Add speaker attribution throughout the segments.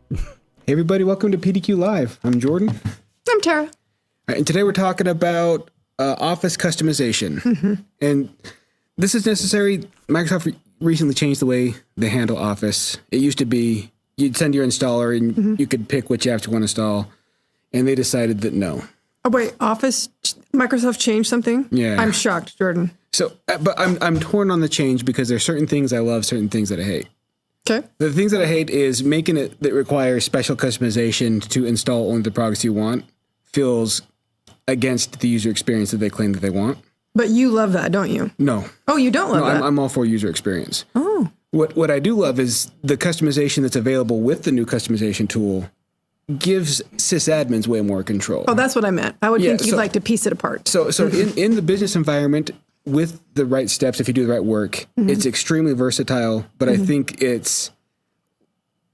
Speaker 1: Hey everybody, welcome to PDQ Live. I'm Jordan.
Speaker 2: I'm Tara.
Speaker 1: All right, and today we're talking about Office customization. And this is necessary. Microsoft recently changed the way they handle Office. It used to be you'd send your installer and you could pick which apps you want to install. And they decided that no.
Speaker 2: Oh, wait, Microsoft changed something?
Speaker 1: Yeah.
Speaker 2: I'm shocked, Jordan.
Speaker 1: So, but I'm torn on the change because there's certain things I love, certain things that I hate.
Speaker 2: Okay.
Speaker 1: The things that I hate is making it that requires special customization to install only the products you want feels against the user experience that they claim that they want.
Speaker 2: But you love that, don't you?
Speaker 1: No.
Speaker 2: Oh, you don't love that?
Speaker 1: I'm all for user experience.
Speaker 2: Oh.
Speaker 1: What I do love is the customization that's available with the new customization tool gives sysadmins way more control.
Speaker 2: Oh, that's what I meant. I would think you'd like to piece it apart.
Speaker 1: So in the business environment, with the right steps, if you do the right work, it's extremely versatile, but I think it's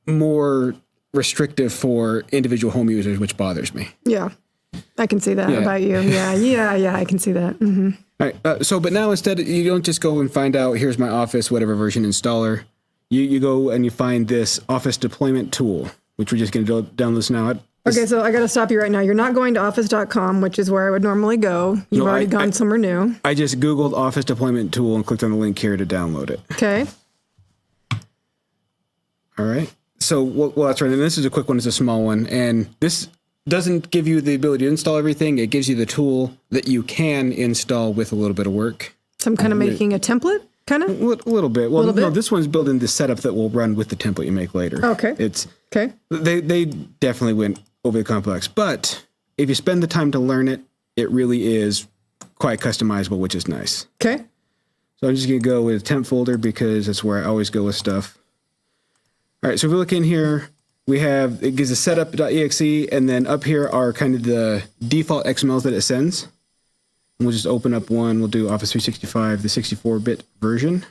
Speaker 1: more restrictive for individual home users, which bothers me.
Speaker 2: Yeah, I can see that about you. Yeah, I can see that.
Speaker 1: All right, but now instead, you don't just go and find out, here's my Office, whatever version installer. You go and you find this Office deployment tool, which we're just going to download this now.
Speaker 2: Okay, so I got to stop you right now. You're not going to office.com, which is where I would normally go. You've already gone somewhere new.
Speaker 1: I just Googled Office deployment tool and clicked on the link here to download it.
Speaker 2: Okay.
Speaker 1: All right. So, well, that's right. And this is a quick one. It's a small one. And this doesn't give you the ability to install everything. It gives you the tool that you can install with a little bit of work.
Speaker 2: So I'm kind of making a template, kind of?
Speaker 1: A little bit. Well, no, this one's building the setup that will run with the template you make later.
Speaker 2: Okay. Okay.
Speaker 1: They definitely went over the complex. But if you spend the time to learn it, it really is quite customizable, which is nice.
Speaker 2: Okay.
Speaker 1: So I'm just going to go with temp folder because that's where I always go with stuff. All right, so if we look in here, it gives a setup.exe, and then up here are kind of the default XMLs that it sends. And we'll just open up one. We'll do Office 365, the 64-bit version.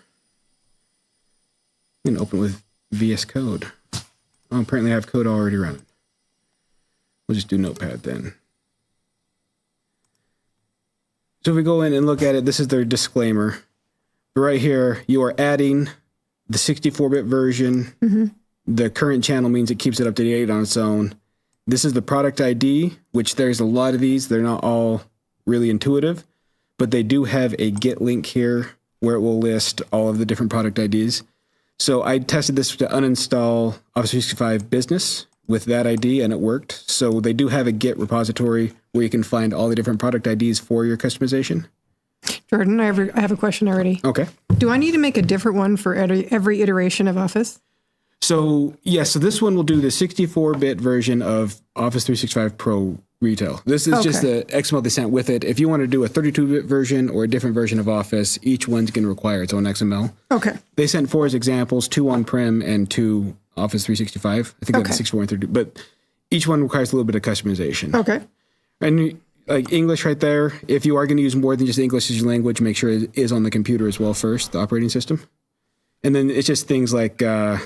Speaker 1: And open it with VS Code. Oh, apparently I have code already running. We'll just do Notepad then. So if we go in and look at it, this is their disclaimer. Right here, you are adding the 64-bit version. The current channel means it keeps it up to date on its own. This is the product ID, which there's a lot of these. They're not all really intuitive, but they do have a Git link here where it will list all of the different product IDs. So I tested this to uninstall Office 365 Business with that ID, and it worked. So they do have a Git repository where you can find all the different product IDs for your customization.
Speaker 2: Jordan, I have a question already.
Speaker 1: Okay.
Speaker 2: Do I need to make a different one for every iteration of Office?
Speaker 1: So, so this one will do the 64-bit version of Office 365 Pro Retail. This is just the XML they sent with it. If you want to do a 32-bit version or a different version of Office, each one's going to require its own XML. Okay. They sent 4 as examples, 2 on-prem and 2 Office 365. I think that's 64 and 32, but each one requires a little bit of customization. Okay. And like English right there, if you are going to use more than just English as your language, make sure it is on the computer as well first, the operating system. And then it's just things like... the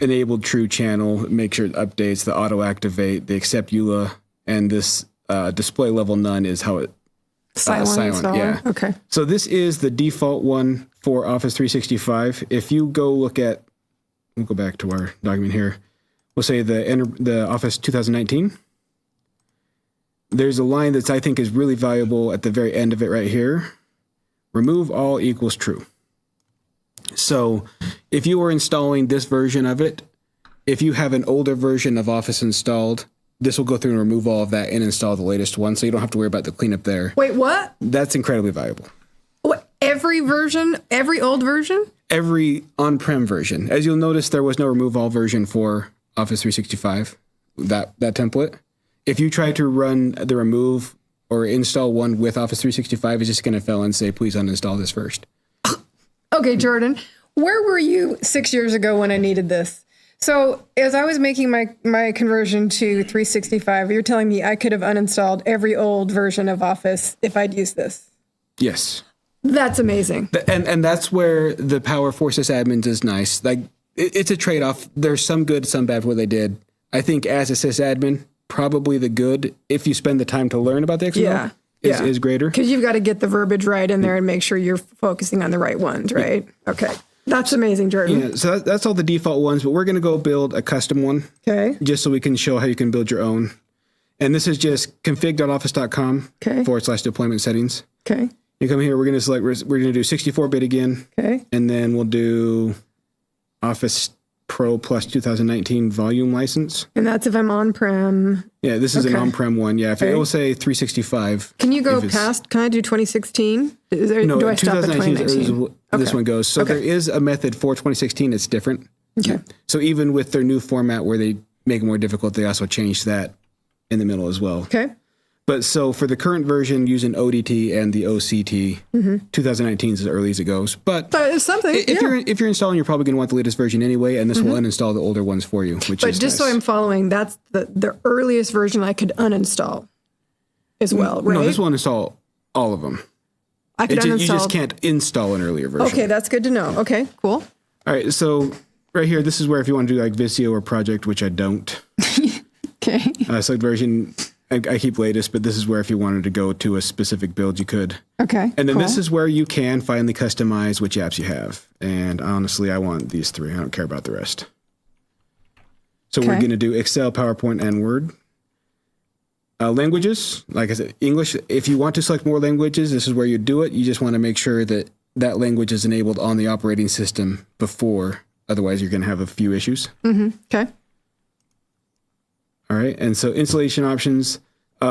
Speaker 1: enabled true channel, make sure it updates, the auto activate, the accept EULA, and this display level none is how it silent. Yeah. Okay. So this is the default one for Office 365. If you go look at, we'll go back to our document here. We'll say the Office 2019. There's a line that I think is really valuable at the very end of it right here. Remove all equals true. So if you were installing this version of it, if you have an older version of Office installed, this will go through and remove all of that and install the latest one, so you don't have to worry about the cleanup there.
Speaker 2: Wait, what?
Speaker 1: That's incredibly valuable.
Speaker 2: What? Every version? Every old version?
Speaker 1: Every on-prem version. As you'll notice, there was no remove all version for Office 365, that template. If you try to run the remove or install one with Office 365, it's just going to fail and say, please uninstall this first.
Speaker 2: Okay, Jordan, where were you 6 years ago when I needed this? So as I was making my conversion to 365, you're telling me I could have uninstalled every old version of Office if I'd used this?
Speaker 1: Yes.
Speaker 2: That's amazing.
Speaker 1: And that's where the power for sysadmins is nice. Like it's a trade-off. There's some good, some bad for what they did. I think as a sysadmin, probably the good, if you spend the time to learn about the XML, is greater.
Speaker 2: Because you've got to get the verbiage right in there and make sure you're focusing on the right ones, right? Okay. That's amazing, Jordan.
Speaker 1: Yeah, so that's all the default ones, but we're going to go build a custom one.
Speaker 2: Okay.
Speaker 1: Just so we can show how you can build your own. And this is just config.office.com /deployment settings.
Speaker 2: Okay.
Speaker 1: You come here, we're going to select, we're going to do 64-bit again.
Speaker 2: Okay.
Speaker 1: And then we'll do Office Pro Plus 2019 volume license.
Speaker 2: And that's if I'm on-prem.
Speaker 1: Yeah, this is an on-prem one. Yeah, if it will say 365.
Speaker 2: Can you go past, can I do 2016?
Speaker 1: No,
Speaker 2: do I stop at
Speaker 1: 2019 this one goes. So there is a method for 2016 that's different.
Speaker 2: Okay.
Speaker 1: So even with their new format where they make it more difficult, they also change that in the middle as well.
Speaker 2: Okay.
Speaker 1: But so for the current version using ODT and the OCT, 2019 is as early as it goes. But
Speaker 2: it's something.
Speaker 1: If you're installing, you're probably going to want the latest version anyway, and this will uninstall the older ones for you. But just
Speaker 2: so I'm following, that's the earliest version I could uninstall as well, right?
Speaker 1: No, this will uninstall all of them.
Speaker 2: I could uninstall.
Speaker 1: You just can't install an earlier version.
Speaker 2: Okay, that's good to know. Okay, cool.
Speaker 1: All right, so right here, this is where if you want to do like Visio or Project, which I don't.
Speaker 2: Okay.
Speaker 1: Select version. I keep latest, but this is where if you wanted to go to a specific build, you could.
Speaker 2: Okay.
Speaker 1: And then this is where you can finally customize which apps you have. And honestly, I want these 3. I don't care about the rest. So we're going to do Excel, PowerPoint, and Word. Languages, like I said, English. If you want to select more languages, this is where you do it. You just want to make sure that that language is enabled on the operating system before. Otherwise, you're going to have a few issues.
Speaker 2: Okay.
Speaker 1: All right. And so installation options.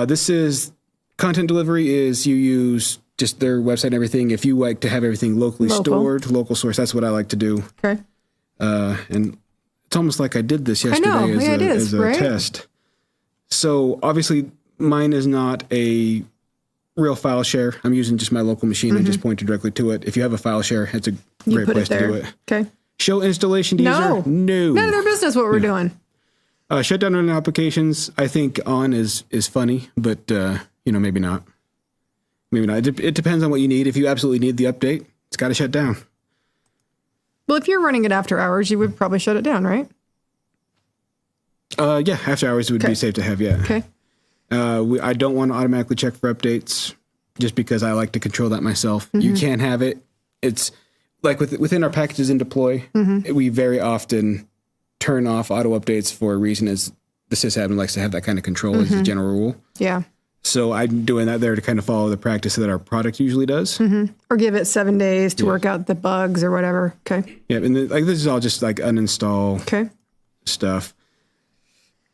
Speaker 1: This is content delivery is you use just their website and everything. If you like to have everything locally stored, local source, that's what I like to do.
Speaker 2: Okay.
Speaker 1: And it's almost like I did this yesterday as a test. So obviously mine is not a real file share. I'm using just my local machine and just pointed directly to it. If you have a file share, it's a great place to do it.
Speaker 2: Okay.
Speaker 1: Show installation to user? No.
Speaker 2: None of their business what we're doing.
Speaker 1: Shut down running applications, I think on is funny, but maybe not. Maybe not. It depends on what you need. If you absolutely need the update, it's got to shut down.
Speaker 2: Well, if you're running it after hours, you would probably shut it down, right?
Speaker 1: Yeah, after hours would be safe to have, yeah.
Speaker 2: Okay.
Speaker 1: I don't want to automatically check for updates just because I like to control that myself. You can't have it. It's like within our packages in Deploy, we very often turn off auto updates for a reason, as the sysadmin likes to have that kind of control as a general rule. Yeah. So I'm doing that there to kind of follow the practice that our product usually does.
Speaker 2: Or give it 7 days to work out the bugs or whatever. Okay.
Speaker 1: Yeah, and this is all just like uninstall stuff.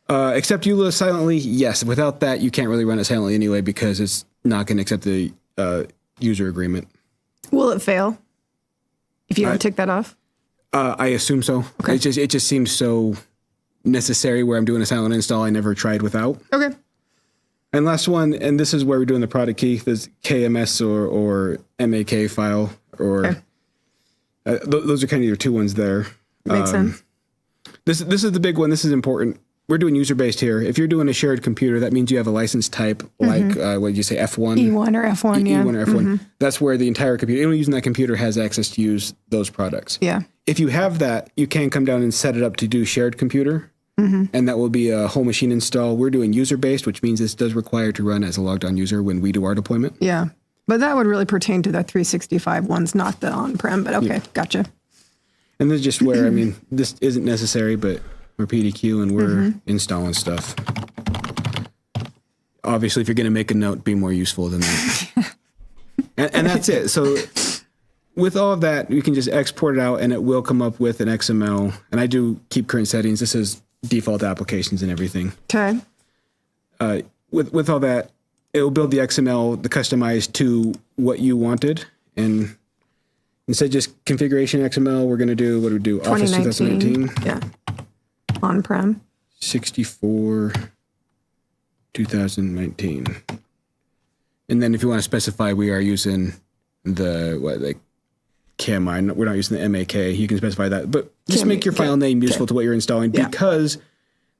Speaker 1: Accept EULA silently, yes. Without that, you can't really run it silently anyway because it's not going to accept the user agreement.
Speaker 2: Will it fail if you don't tick that off?
Speaker 1: I assume so. Okay. It just seems so necessary where I'm doing a silent install. I never tried without. Okay. And last one, and this is where we're doing the product key. There's KMS or MAK file, or those are kind of your 2 ones there.
Speaker 2: Makes sense.
Speaker 1: This is the big one. This is important. We're doing user-based here. If you're doing a shared computer, that means you have a license type like, what did you say, F1?
Speaker 2: E1 or F1,
Speaker 1: E1 or F1. That's where the entire computer, anyone using that computer has access to use those products. Yeah. If you have that, you can come down and set it up to do shared computer, and that will be a whole machine install. We're doing user-based, which means this does require to run as a logged-on user when we do our deployment.
Speaker 2: Yeah. But that would really pertain to the 365 ones, not the on-prem, but okay, gotcha.
Speaker 1: And this is just where, this isn't necessary, but we're PDQ and we're installing stuff. Obviously, if you're going to make a note, be more useful than that. and that's it. So with all of that, you can just export it out and it will come up with an XML. And I do keep current settings. This is default applications and everything. Okay. With all that, it will build the XML, the customized to what you wanted. And instead of just configuration XML, we're going to do, what do we do? Office 2019.
Speaker 2: Yeah. On-prem.
Speaker 1: 64, 2019. And then if you want to specify, we are using the, KMI. We're not using the MAK. You can specify that. But just make your file name useful to what you're installing because,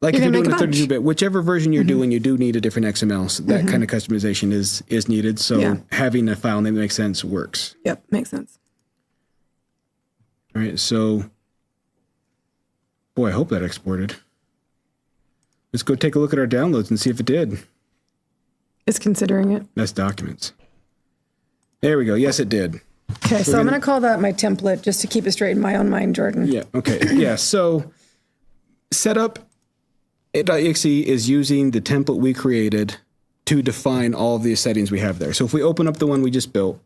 Speaker 1: if you're doing a 32-bit, whichever version you're doing, you do need a different XML. So that kind of customization is needed. So having a file name that makes sense works.
Speaker 2: Yep, makes sense.
Speaker 1: All right, so... Boy, I hope that exported. Let's go take a look at our downloads and see if it did.
Speaker 2: It's considering it.
Speaker 1: That's documents. There we go. Yes, it did.
Speaker 2: Okay, so I'm going to call that my template just to keep it straight in my own mind, Jordan.
Speaker 1: Yeah, okay. Yeah, so setup.exe is using the template we created to define all of the settings we have there. So if we open up the one we just built,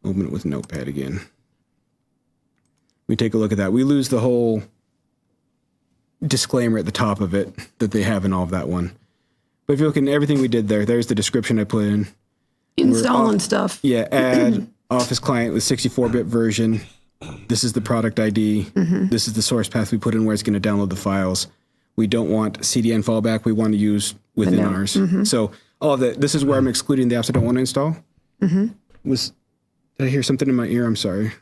Speaker 1: open it with Notepad again. We take a look at that. We lose the whole disclaimer at the top of it that they have in all of that one. But if you look at everything we did there, there's the description I put in.
Speaker 2: Installing stuff.
Speaker 1: Yeah, add Office client with 64-bit version. This is the product ID. This is the source path we put in where it's going to download the files. We don't want CDN fallback. We want to use within ours. So all of that. This is where I'm excluding the apps I don't want to install. Did I hear something in my ear? I'm sorry.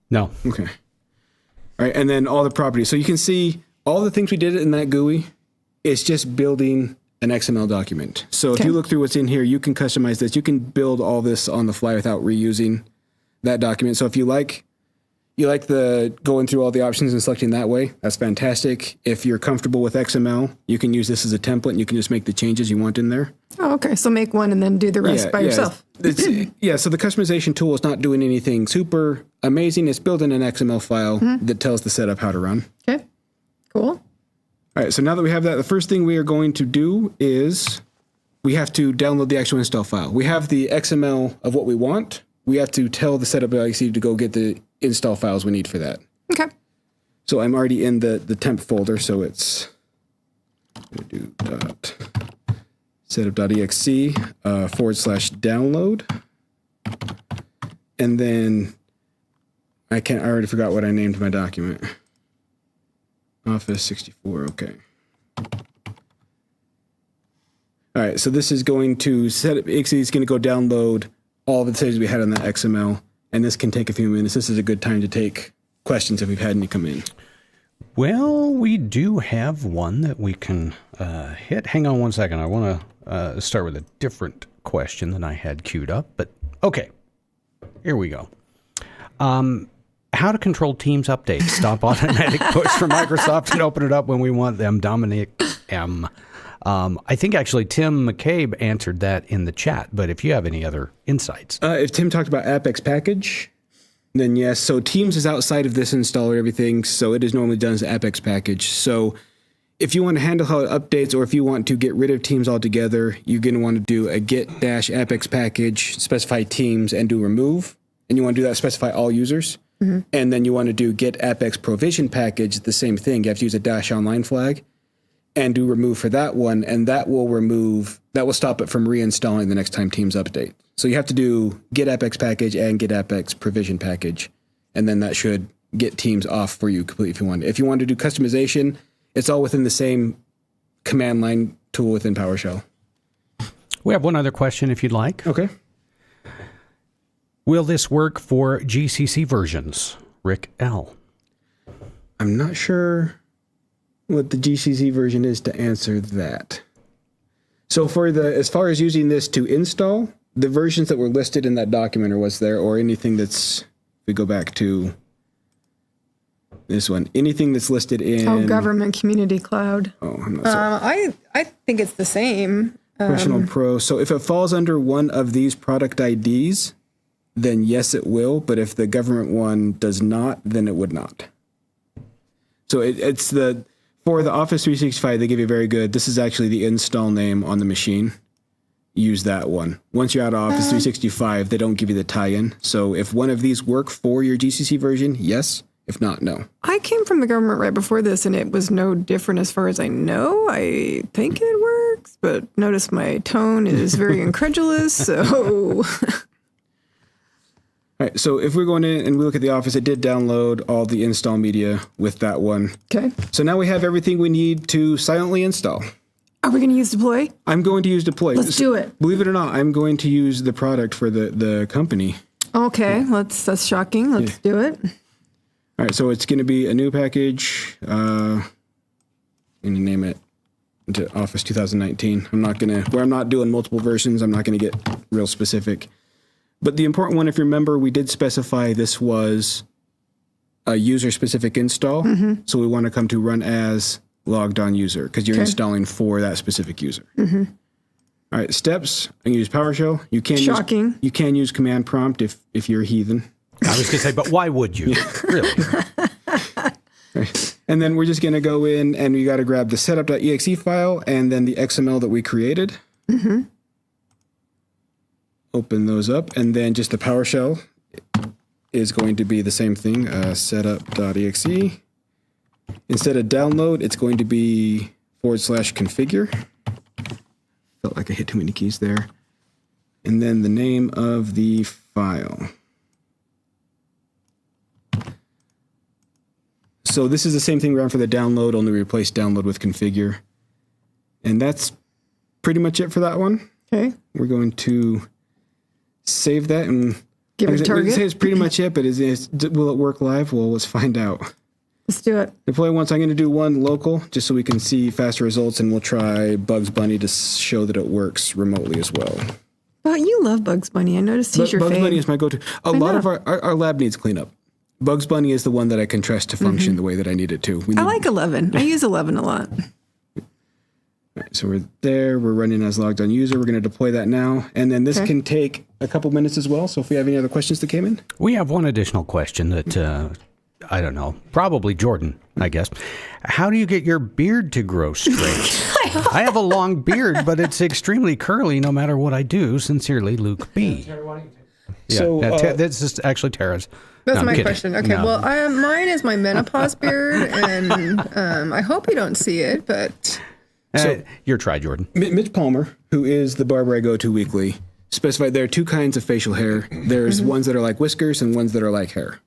Speaker 3: No.
Speaker 1: Okay. All right, and then all the properties. So you can see all the things we did in that GUI. It's just building an XML document. So if you look through what's in here, you can customize this. You can build all this on the fly without reusing that document. So if you like the going through all the options and selecting that way, that's fantastic. If you're comfortable with XML, you can use this as a template and you can just make the changes you want in there.
Speaker 2: Oh, okay. So make one and then do the rest by yourself.
Speaker 1: So the customization tool is not doing anything super amazing. It's building an XML file that tells the setup how to run.
Speaker 2: Okay, cool.
Speaker 1: All right, so now that we have that, the first thing we are going to do is we have to download the actual install file. We have the XML of what we want. We have to tell the setup.exe to go get the install files we need for that.
Speaker 2: Okay.
Speaker 1: So I'm already in the temp folder, so it's do setup.exe /download. And then I already forgot what I named my document. Office 64, okay. All right, so this is going to setup.exe is going to go download all the settings we had on that XML, and this can take a few minutes. This is a good time to take questions if we've had any come in.
Speaker 3: Well, we do have one that we can hit. Hang on one second. I want to start with a different question than I had queued up, but okay. Here we go. How to control Teams updates. Stop automatic push from Microsoft and open it up when we want them. Dominic M. I think actually Tim McCabe answered that in the chat, but if you have any other insights.
Speaker 1: If Tim talked about Apex package, then yes. So Teams is outside of this installer, everything. So it is normally done as Apex package. So if you want to handle how it updates, or if you want to get rid of Teams altogether, you're going to want to do a get-apex package, specify Teams, and do remove. And you want to do that, specify all users. And then you want to do get apex provision package, the same thing. You have to use a -online flag and do remove for that one. And that will stop it from reinstalling the next time Teams update. So you have to do get apex package and get apex provision package. And then that should get Teams off for you completely if you want. If you want to do customization, it's all within the same command line tool within PowerShell.
Speaker 3: We have one other question if you'd like.
Speaker 1: Okay.
Speaker 3: Will this work for GCC versions? Rick L.
Speaker 1: I'm not sure what the GCC version is to answer that. So as far as using this to install, the versions that were listed in that document or what's there, or anything that's, if we go back to this one, anything that's listed in...
Speaker 2: Government Community Cloud.
Speaker 1: I'm not sure.
Speaker 2: I think it's the same.
Speaker 1: Professional Pro. So if it falls under one of these product IDs, then yes, it will. But if the government one does not, then it would not. So it's for the Office 365, they give you very good, this is actually the install name on the machine. Use that one. Once you're out of Office 365, they don't give you the tie-in. So if one of these work for your GCC version, yes. If not, no.
Speaker 2: I came from the government right before this, and it was no different as far as I know. I think it works, but notice my tone is very incredulous, so...
Speaker 1: All right, so if we're going in and we look at the Office, it did download all the install media with that one.
Speaker 2: Okay.
Speaker 1: So now we have everything we need to silently install.
Speaker 2: Are we going to use Deploy?
Speaker 1: I'm going to use Deploy.
Speaker 2: Let's do it.
Speaker 1: Believe it or not, I'm going to use the product for the company.
Speaker 2: Okay, that's shocking. Let's do it.
Speaker 1: All right, so it's going to be a new package. I'm going to name it to Office 2019. Where I'm not doing multiple versions, I'm not going to get real specific. But the important one, if you remember, we did specify this was a user-specific install. So we want to come to run as logged on user because you're installing for that specific user. All right, steps. I can use PowerShell. You can use command prompt if you're a heathen.
Speaker 3: I was going to say, but why would you? Really?
Speaker 1: Right. And then we're just going to go in and we got to grab the setup.exe file and then the XML that we created. Mm-hmm. Open those up, and then just the PowerShell is going to be the same thing, setup.exe. Instead of download, it's going to be /configure. Felt like I hit too many keys there. And then the name of the file. So this is the same thing we ran for the download, only replace download with configure. And that's pretty much it for that one.
Speaker 2: Okay.
Speaker 1: We're going to save that and
Speaker 2: give it a target.
Speaker 1: It's pretty much it, but will it work live? Well, let's find out.
Speaker 2: Let's do it.
Speaker 1: Deploy once. I'm going to do one local just so we can see faster results, and we'll try Bugs Bunny to show that it works remotely as well.
Speaker 2: Oh, you love Bugs Bunny. I noticed he's your
Speaker 1: Bugs
Speaker 2: fave.
Speaker 1: Bunny is my go-to. A lot of our lab needs cleanup. Bugs Bunny is the one that I can trust to function the way that I need it to.
Speaker 2: I like 11. I use 11 a lot.
Speaker 1: All right, so we're there. We're running as logged on user. We're going to deploy that now. And then this can take a couple minutes as well. So if we have any other questions that came in.
Speaker 3: We have one additional question that, I don't know, probably Jordan, I guess. How do you get your beard to grow straight? I have a long beard, but it's extremely curly no matter what I do. Sincerely, Luke B. Yeah,
Speaker 1: So
Speaker 3: this is actually Tara's.
Speaker 2: That's
Speaker 3: No,
Speaker 2: my
Speaker 3: kidding.
Speaker 2: question. Okay,
Speaker 3: No.
Speaker 2: well, mine is my menopause beard, and I hope you don't see it, but...
Speaker 3: Your try, Jordan.
Speaker 1: Mitch Palmer, who is the barber I go to weekly, specified there are two kinds of facial hair. There's ones that are like whiskers and ones that are like hair.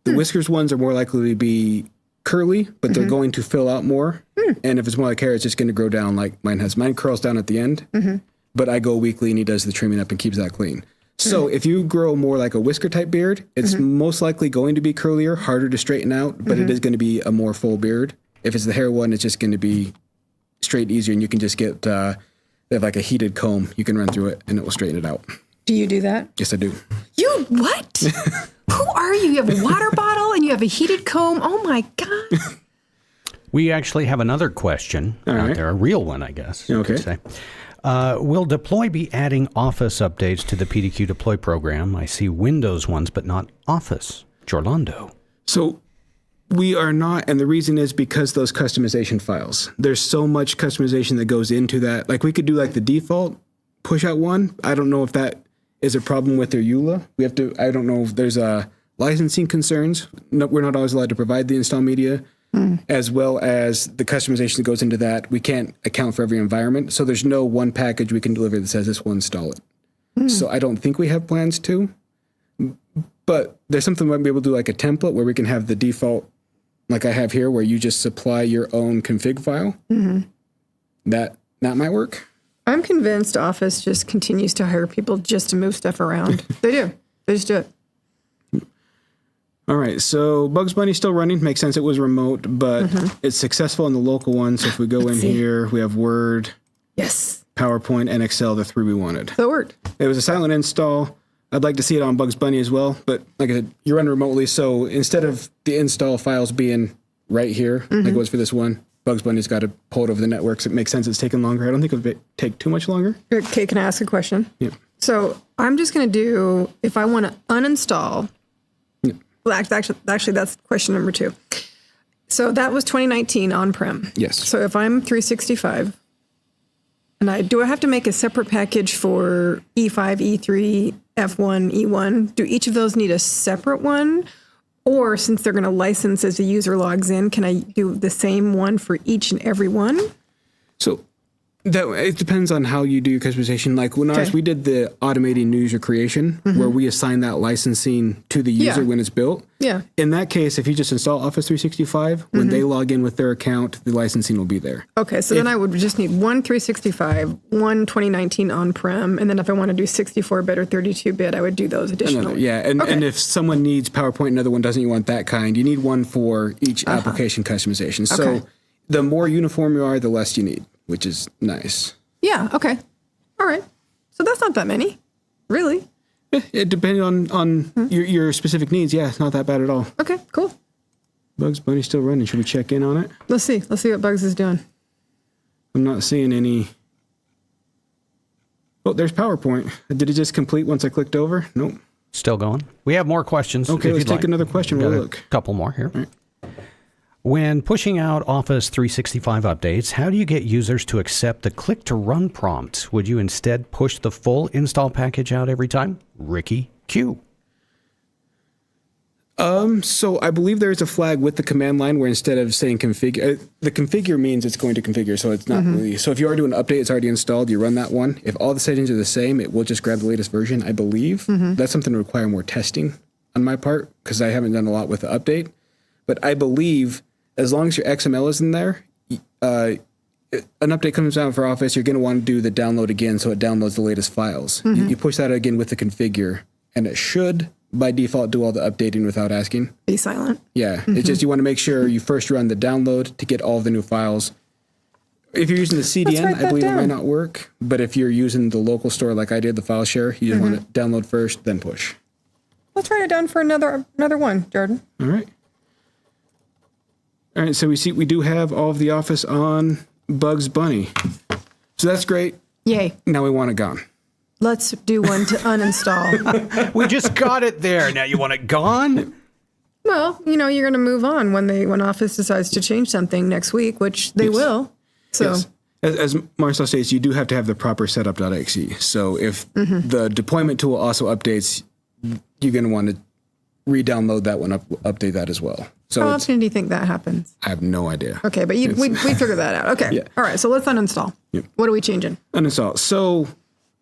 Speaker 1: The whiskers ones are more likely to be curly, but they're going to fill out more. And if it's more like hair, it's just going to grow down like mine has. Mine curls down at the end, but I go weekly and he does the trimming up and keeps that clean. So if you grow more like a whisker type beard, it's most likely going to be curlier, harder to straighten out, but it is going to be a more full beard. If it's the hair one, it's just going to be straight easier, and you can just get they have like a heated comb. You can run through it and it will straighten it out.
Speaker 2: Do you do that?
Speaker 1: Yes, I do.
Speaker 2: You what? Who are you? You have a water bottle and you have a heated comb? Oh my God.
Speaker 3: We actually have another question out there, a real one, I guess. You could say. Will Deploy be adding Office updates to the PDQ Deploy program? I see Windows ones, but not Office. Jorlando.
Speaker 1: So we are not, and the reason is because those customization files. There's so much customization that goes into that. Like we could do like the default push out one. I don't know if that is a problem with their EULA. We have to. I don't know if there's licensing concerns. No, we're not always allowed to provide the install media. As well as the customization that goes into that. We can't account for every environment. So there's no one package we can deliver that says this will install it. So I don't think we have plans to. But there's something we might be able to do like a template where we can have the default, like I have here, where you just supply your own config file. That might work.
Speaker 2: I'm convinced Office just continues to hire people just to move stuff around. They do. They just do it.
Speaker 1: All right, so Bugs Bunny's still running. Makes sense it was remote, but it's successful in the local one. So if we go here, we have Word, PowerPoint, and Excel, the three we wanted.
Speaker 2: So it worked.
Speaker 1: It was a silent install. I'd like to see it on Bugs Bunny as well, but like I said, you run remotely, so instead of the install files being right here, like it was for this one, Bugs Bunny's got to pull it over the network, so it makes sense it's taking longer. I don't think it would take too much longer.
Speaker 2: Okay, can I ask a question?
Speaker 1: Yeah.
Speaker 2: So I'm just going to do, if I want to uninstall... Well, actually, that's question number 2. So that was 2019 on-prem.
Speaker 1: Yes.
Speaker 2: So if I'm 365, and do I have to make a separate package for E5, E3, F1, E1? Do each of those need a separate one? Or since they're going to license as the user logs in, can I do the same one for each and every one?
Speaker 1: So it depends on how you do your customization. Like when we did the automating new user creation, where we assign that licensing to the user when it's built.
Speaker 2: Yeah.
Speaker 1: In that case, if you just install Office 365, when they log in with their account, the licensing will be there.
Speaker 2: Okay, so then I would just need one 365, one 2019 on-prem, and then if I want to do 64-bit or 32-bit, I would do those additionally.
Speaker 1: And if someone needs PowerPoint, another one doesn't, you want that kind, you need one for each application customization. So the more uniform you are, the less you need, which is nice.
Speaker 2: Yeah, okay. All right. So that's not that many, really.
Speaker 1: It depending on your specific needs, it's not that bad at all.
Speaker 2: Okay, cool.
Speaker 1: Bugs Bunny's still running. Should we check in on it?
Speaker 2: Let's see. Let's see what Bugs is doing.
Speaker 1: I'm not seeing any Oh, there's PowerPoint. Did it just complete once I clicked over? Nope.
Speaker 3: Still going. We have more questions.
Speaker 1: Okay, let's take another question. We'll look.
Speaker 3: A couple more here. Right. When pushing out Office 365 updates, how do you get users to accept the click to run prompt? Would you instead push the full install package out every time? Ricky Q.
Speaker 1: So I believe there is a flag with the command line where instead of saying configure, the configure means it's going to configure. So it's not really, so if you are doing an update, it's already installed, you run that one. If all the settings are the same, it will just grab the latest version, I believe. That's something to require more testing on my part because I haven't done a lot with the update. But I believe as long as your XML is in there, an update comes out for Office, you're going to want to do the download again so it downloads the latest files. You push that again with the configure, and it should, by default, do all the updating without asking.
Speaker 2: Be silent.
Speaker 1: Yeah. It's just you want to make sure you first run the download to get all the new files. If you're using the CDN, I believe it might not work. But if you're using the local store like I did, the file share, you just want to download first, then push.
Speaker 2: Let's write it down for another one, Jordan.
Speaker 1: All right. All right, so we do have all of the Office on Bugs Bunny. So that's great.
Speaker 2: Yay.
Speaker 1: Now we want it gone.
Speaker 2: Let's do one to uninstall.
Speaker 3: We just got it there. Now you want it gone?
Speaker 2: Well, you're going to move on when Office decides to change something next week, which they will. So,
Speaker 1: yes. As Marcel states, you do have to have the proper setup.exe. So if the deployment tool also updates, you're going to want to re-download that one, update that as well. So
Speaker 2: how often do you think that happens?
Speaker 1: I have no idea.
Speaker 2: Okay, but we figured that out. Okay. Yeah. All right, so let's uninstall. Yep. What are we changing?
Speaker 1: Uninstall. So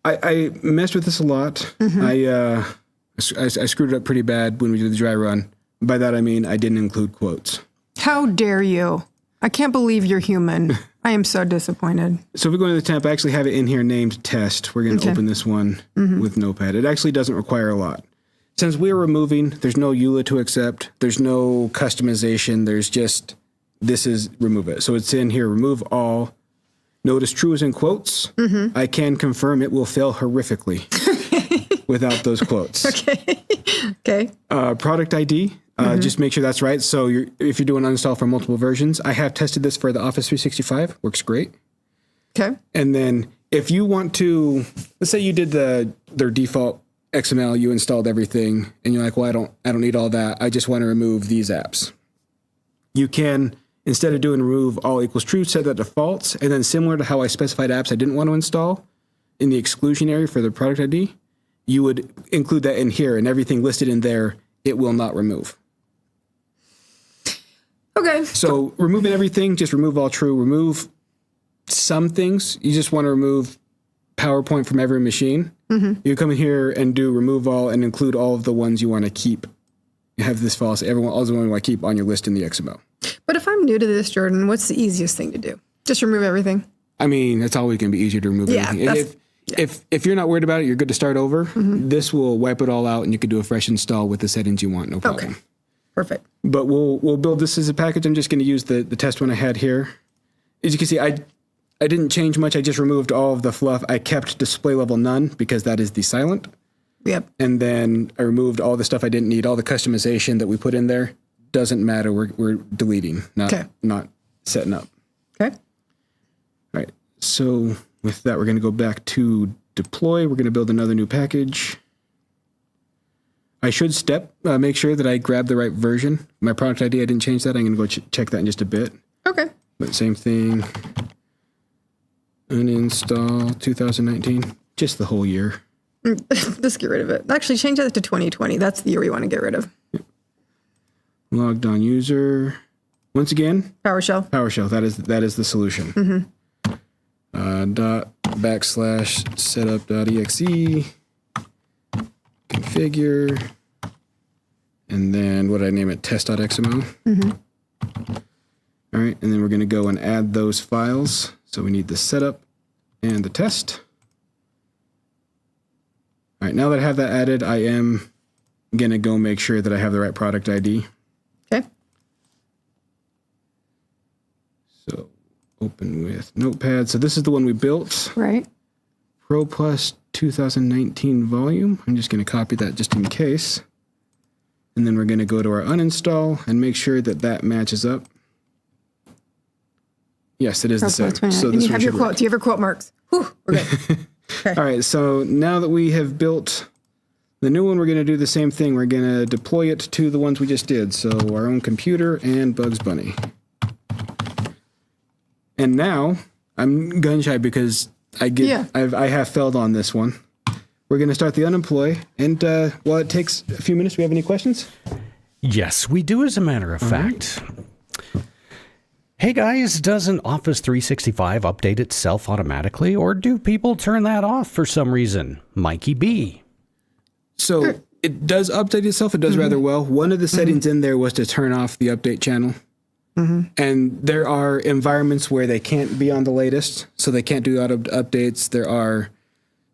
Speaker 1: I messed with this a lot. I screwed it up pretty bad when we did the dry run. By that I mean I didn't include quotes.
Speaker 2: How dare you? I can't believe you're human. I am so disappointed.
Speaker 1: So if we go into the temp, I actually have it in here named test. We're going to open this one with Notepad. It actually doesn't require a lot. Since we're removing, there's no EULA to accept. There's no customization. There's just, this is remove it. So it's in here, remove all. Notice true is in quotes. I can confirm it will fail horrifically without those quotes.
Speaker 2: Okay.
Speaker 1: Product ID, just make sure that's right. So if you're doing uninstall for multiple versions, I have tested this for the Office 365. Works great.
Speaker 2: Okay.
Speaker 1: And then if you want to, let's say you did their default XML, you installed everything, and you're like, well, I don't need all that. I just want to remove these apps. You can, instead of doing remove all equals true, set that defaults, and then similar to how I specified apps I didn't want to install in the exclusion area for the product ID, you would include that in here, and everything listed in there, it will not remove.
Speaker 2: Okay.
Speaker 1: So removing everything, just remove all true, remove some things. You just want to remove PowerPoint from every machine. You come in here and do remove all and include all of the ones you want to keep. You have this file, so all the ones you want to keep on your list in the XML.
Speaker 2: But if I'm new to this, Jordan, what's the easiest thing to do? Just remove everything?
Speaker 1: I mean, it's always going to be easier to remove everything. If you're not worried about it, you're good to start over. This will wipe it all out, and you can do a fresh install with the settings you want, no problem.
Speaker 2: Okay, perfect.
Speaker 1: But we'll build this as a package. I'm just going to use the test one I had here. As you can see, I didn't change much. I just removed all of the fluff. I kept display level none because that is the silent.
Speaker 2: Yep.
Speaker 1: And then I removed all the stuff I didn't need. All the customization that we put in there doesn't matter. We're deleting, not setting up.
Speaker 2: Okay.
Speaker 1: All right. So with that, we're going to go back to deploy. We're going to build another new package. I should make sure that I grab the right version. My product ID, I didn't change that. I'm going to go check that in just a bit.
Speaker 2: Okay.
Speaker 1: But same thing. Uninstall 2019, just the whole year.
Speaker 2: Just get rid of it. Actually, change that to 2020. That's the year we want to get rid of.
Speaker 1: Yep. Logged on user. Once again,
Speaker 2: PowerShell.
Speaker 1: PowerShell. That is the solution. /setup.exe. Configure. And then what did I name it? Test.xml. All right, and then we're going to go and add those files. So we need the setup and the test. All right, now that I have that added, I am going to go make sure that I have the right product ID.
Speaker 2: Okay.
Speaker 1: So open with Notepad. So this is the one we built.
Speaker 2: Right.
Speaker 1: Pro Plus 2019 volume. I'm just going to copy that just in case. And then we're going to go to our uninstall and make sure that that matches up. Yes, it is the same.
Speaker 2: So you have your quotes. You have your quote marks. Whew, we're good. Okay.
Speaker 1: All right, so now that we have built the new one, we're going to do the same thing. We're going to deploy it to the ones we just did. So our own computer and Bugs Bunny. And now I'm gun shy because I have failed on this one. We're going to start the unemploy. And while it takes a few minutes, do we have any questions?
Speaker 3: Yes, we do, as a matter of fact. Hey guys, doesn't Office 365 update itself automatically, or do people turn that off for some reason? Mikey B.
Speaker 1: So it does update itself. It does rather well. One of the settings in there was to turn off the update channel. And there are environments where they can't be on the latest, so they can't do auto updates.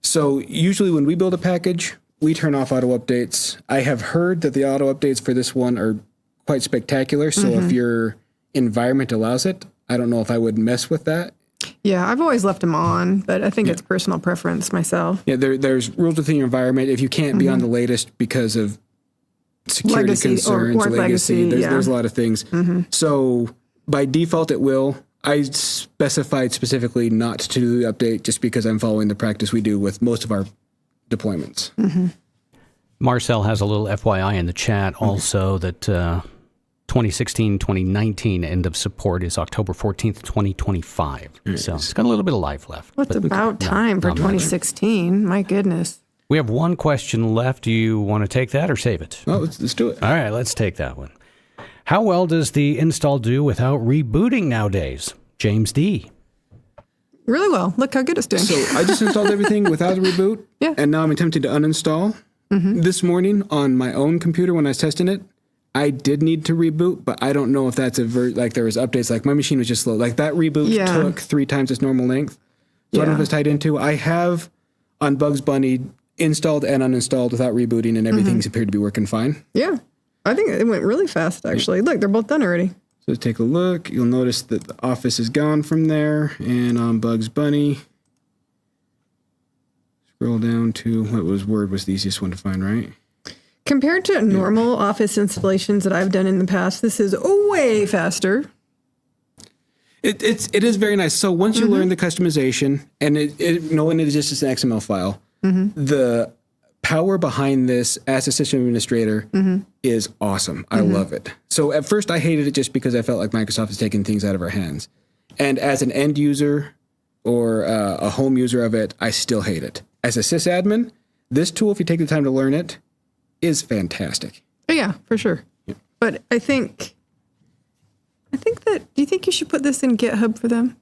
Speaker 1: So usually when we build a package, we turn off auto updates. I have heard that the auto updates for this one are quite spectacular. So if your environment allows it, I don't know if I would mess with that.
Speaker 2: Yeah, I've always left them on, but I think it's personal preference myself.
Speaker 1: Yeah, there's rules within your environment. If you can't be on the latest because of security concerns, or legacy, there's a lot of things. So by default, it will. I specified specifically not to do the update just because I'm following the practice we do with most of our deployments.
Speaker 3: Marcel has a little FYI in the chat also that 2016-2019 end of support is October 14th, 2025. So it's got a little bit of life left.
Speaker 2: What's about time for 2016? My goodness.
Speaker 3: We have one question left. Do you want to take that or save it?
Speaker 1: Oh, let's do it.
Speaker 3: All right, let's take that one. How well does the install do without rebooting nowadays? James D.
Speaker 2: Really well. Look how good it's doing.
Speaker 1: So I just installed everything without a reboot.
Speaker 2: Yeah.
Speaker 1: And now I'm attempting to uninstall. This morning on my own computer when I was testing it, I did need to reboot, but I don't know if that's like there was updates. Like my machine was just slow. Like that reboot took 3 times its normal length. So I don't know if it's tied into. I have on Bugs Bunny installed and uninstalled without rebooting, and everything's appeared to be working fine.
Speaker 2: Yeah. I think it went really fast, actually. Look, they're both done already.
Speaker 1: So take a look. You'll notice that the Office is gone from there. And on Bugs Bunny, scroll down to Word was the easiest one to find, right?
Speaker 2: Compared to normal Office installations that I've done in the past, this is way faster.
Speaker 1: It is very nice. So once you learn the customization, and knowing it is just an XML file, the power behind this as a system administrator is awesome. I love it. So at first I hated it just because I felt like Microsoft is taking things out of our hands. And as an end user or a home user of it, I still hate it. As a sysadmin, this tool, if you take the time to learn it, is fantastic.
Speaker 2: Oh, yeah, for sure. Yeah. But I think that, do you think you should put this in GitHub for them?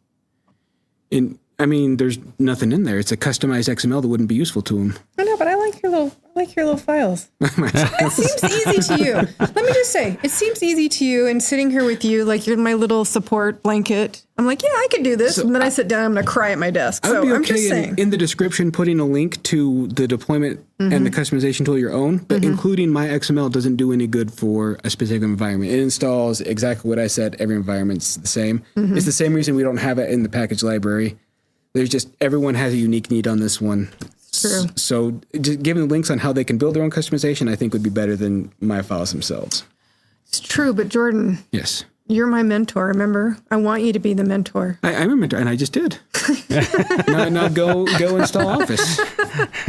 Speaker 1: There's nothing in there. It's a customized XML that wouldn't be useful to them.
Speaker 2: I know, but I like your little files. It seems easy to you. Let me just say, it seems easy to you, and sitting here with you, like you're my little support blanket. I'm like, yeah, I could do this. So and then I sit down, I'm going to cry at my desk.
Speaker 1: I would be okay in the description putting a link to the deployment and the customization tool your own, but including my XML doesn't do any good for a specific environment. It installs exactly what I said. Every environment's the same. It's the same reason we don't have it in the package library. There's just, everyone has a unique need on this one.
Speaker 2: True.
Speaker 1: So just giving links on how they can build their own customization, I think would be better than my files themselves.
Speaker 2: It's true, but Jordan.
Speaker 1: Yes.
Speaker 2: You're my mentor, remember? I want you to be the mentor.
Speaker 1: I'm a mentor, and I just did. now go install Office.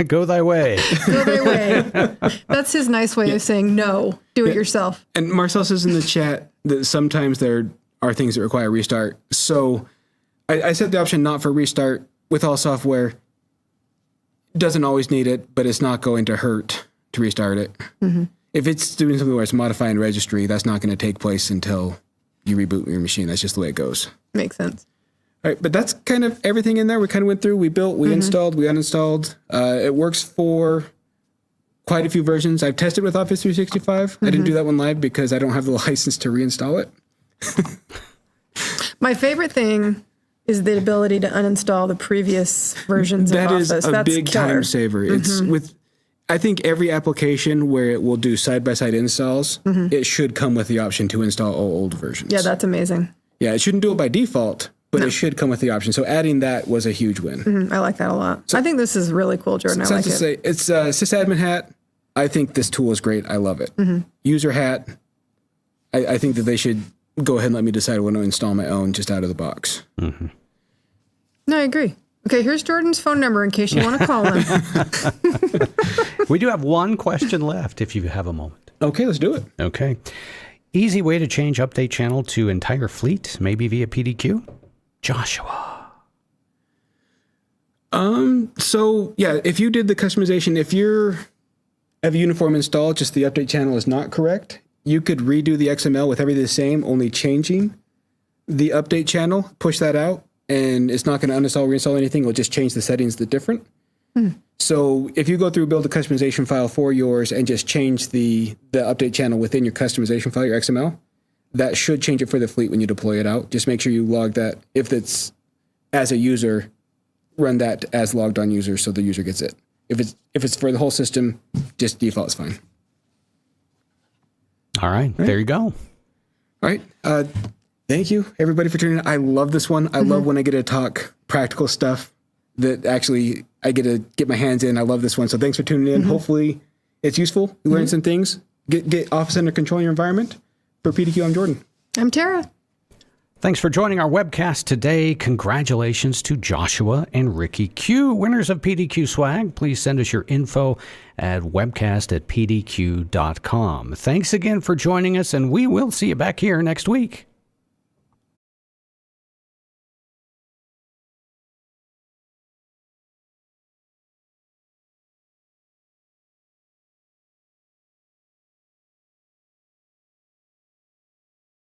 Speaker 3: Go thy way.
Speaker 2: Go thy way. That's his nice way of saying no. Do it yourself.
Speaker 1: And Marcel says in the chat that sometimes there are things that require restart. So I set the option not for restart with all software. Doesn't always need it, but it's not going to hurt to restart it. If it's doing something where it's modifying registry, that's not going to take place until you reboot your machine. That's just the way it goes.
Speaker 2: Makes sense.
Speaker 1: All right, but that's kind of everything in there. We kind of went through, we built, we installed, we uninstalled. It works for quite a few versions. I've tested with Office 365. I didn't do that one live because I don't have the license to reinstall it.
Speaker 2: My favorite thing is the ability to uninstall the previous versions of Office.
Speaker 1: That is a big time saver. It's with, I think every application where it will do side-by-side installs, it should come with the option to install all old versions.
Speaker 2: Yeah, that's amazing.
Speaker 1: Yeah, it shouldn't do it by default, but it should come with the option. So adding that was a huge win.
Speaker 2: I like that a lot. So, I think this is really cool, Jordan. I like it.
Speaker 1: Say, it's a sysadmin hat. I think this tool is great. I love it. User hat. I think that they should go ahead and let me decide when to install my own just out of the box.
Speaker 2: No, I agree. Okay, here's Jordan's phone number in case you want to call him.
Speaker 3: We do have one question left if you have a moment.
Speaker 1: Okay, let's do it.
Speaker 3: Okay. Easy way to change update channel to entire fleet, maybe via PDQ? Joshua.
Speaker 1: So yeah, if you did the customization, if you have a uniform installed, just the update channel is not correct, you could redo the XML with everything the same, only changing the update channel, push that out, and it's not going to uninstall, reinstall anything. It'll just change the settings to different. So if you go through, build a customization file for yours and just change the update channel within your customization file, your XML, that should change it for the fleet when you deploy it out. Just make sure you log that. If it's as a user, run that as logged on user so the user gets it. If it's for the whole system, just default is fine.
Speaker 3: All right. There you go.
Speaker 1: All right. Thank you, everybody, for tuning in. I love this one. I love when I get to talk practical stuff that actually I get to get my hands in. I love this one. So thanks for tuning in. Hopefully it's useful. You learn some things. Get Office under control in your environment. For PDQ, I'm Jordan.
Speaker 2: I'm Tara.
Speaker 3: Thanks for joining our webcast today. Congratulations to Joshua and Ricky Q, winners of PDQ swag. Please send us your info at webcast@pdq.com. Thanks again for joining us, and we will see you back here next week.